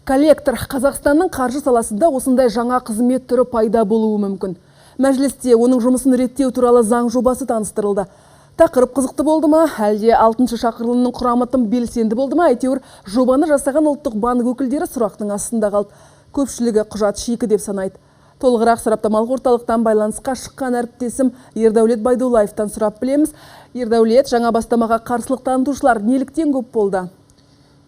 Коллектор Қазақстанның қаржы саласында осындай жаңа қызмет түрі пайда болуы мүмкін. Мәжілісте оның жұмысын реттеу туралы заң жобасы таныстырылды. Тақырып қызықты болды ма, әлде 6-шы шақырылымның құрамы тым белсенді болды ма, әйтеуір жобаны жасаған ұлттық банк өкілдері сұрақтың астында қалды. Көпшілігі құжат шикі деп санайды. Толығырақ сараптамалық орталықтан байланысқа шыққан әріптесім Ердәулет Байдуллаевтан сұрап білеміз. Ердәулет, жаңа бастамаға қарсылық танытушылар неліктен көп болды?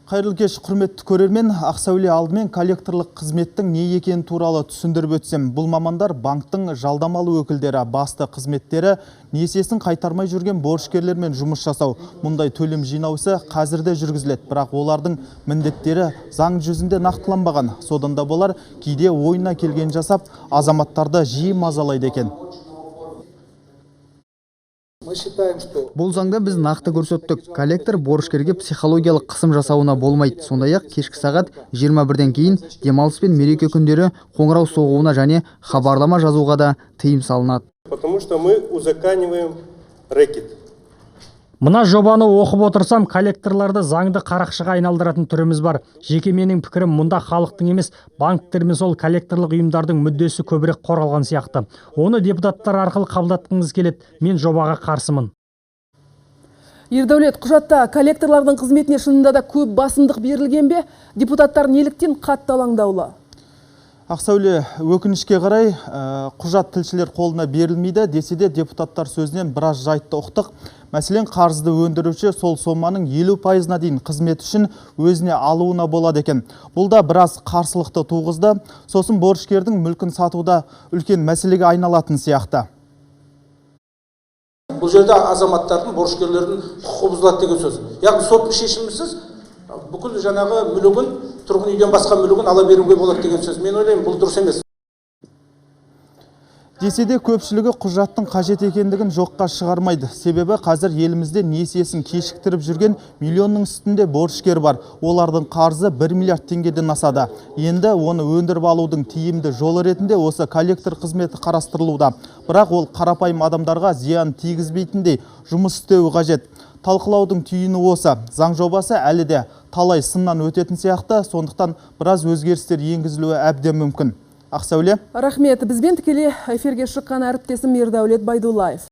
Қайырлы кеш, құрметті көрермен. Ақсәуле, алдымен коллекторлық қызметтің не екені туралы түсіндіріп өтсем. Бұл мамандар банктың жалдамалы өкілдері, басты қызметтері несиесін қайтармай жүрген борышкерлермен жұмыс жасау. Мұндай төлем жинаусы қазірде жүргізіледі, бірақ олардың міндеттері заң жүзінде нақтыланбаған. Содан да болар кейде ойына келген жасап, азаматтарды жиі мазалайды екен. Бұл заңда біз нақты көрсеттік. Коллектор борышкерге психологиялық қысым жасауына болмайды. Сондай-ақ кешкі сағат 21-ден кейін демалыс пен мереке күндері қоңырау соғуына және хабарлама жазуға да тыйым салынады. Потому что мы узакониваем рэкет. Мына жобаны оқып отырсам, коллекторларды заңды қарақшыға айналдыратын түріміз бар. Жеке менің пікірім, мұнда халықтың емес, банктер мен сол коллекторлық ұйымдардың мүддесі көбірек қорғалған сияқты. Оны депутаттар арқылы қабылдатқыңыз келеді. Мен жобаға қарсымын. Ердәулет, құжатта коллекторлардың қызметіне шынында да көп басымдық берілген бе? Депутаттар неліктен қатты алаңдаулы? Ақсәуле, өкінішке қарай, құжат тілшілер қолына берілмейді, десе де депутаттар сөзінен біраз жайтты ұқтық. Мәселен, қарызды өндіруші сол соманың 50%-на дейін қызмет үшін өзіне алуына болады екен. Бұл да біраз қарсылықты туғызды. Сосын борышкердің мүлкін сатуда үлкен мәселеге айналатын сияқты. Бұл жерде азаматтардың, борышкерлердің құқығы бұзылады деген сөз. Яғни соттың шешімісіз бүкіл жаңағы мүлігін, тұрғын үйден басқа мүлігін ала беруге болады деген сөз. Мен ойлаймын, бұл дұрыс емес. Десе де көпшілігі құжаттың қажет екендігін жоққа шығармайды. Себебі қазір елімізде несиесін кешіктіріп жүрген миллионның үстінде борышкер бар. Олардың қарызы 1 миллиард теңгеден асады. Енді оны өндіріп алудың тиімді жолы ретінде осы коллектор қызметі қарастырылуда. Бірақ ол қарапайым адамдарға зиян тигізбейтіндей жұмыс істеуі қажет. Талқылаудың түйіні осы. Заң жобасы әлі де талай сыннан өтетін сияқты, сондықтан біраз өзгерістер енгізілуі әбден мүмкін. Ақсәуле. Рахмет, бізбен тікелей эфирге шыққан әріптесім Ердәулет Байдуллаев.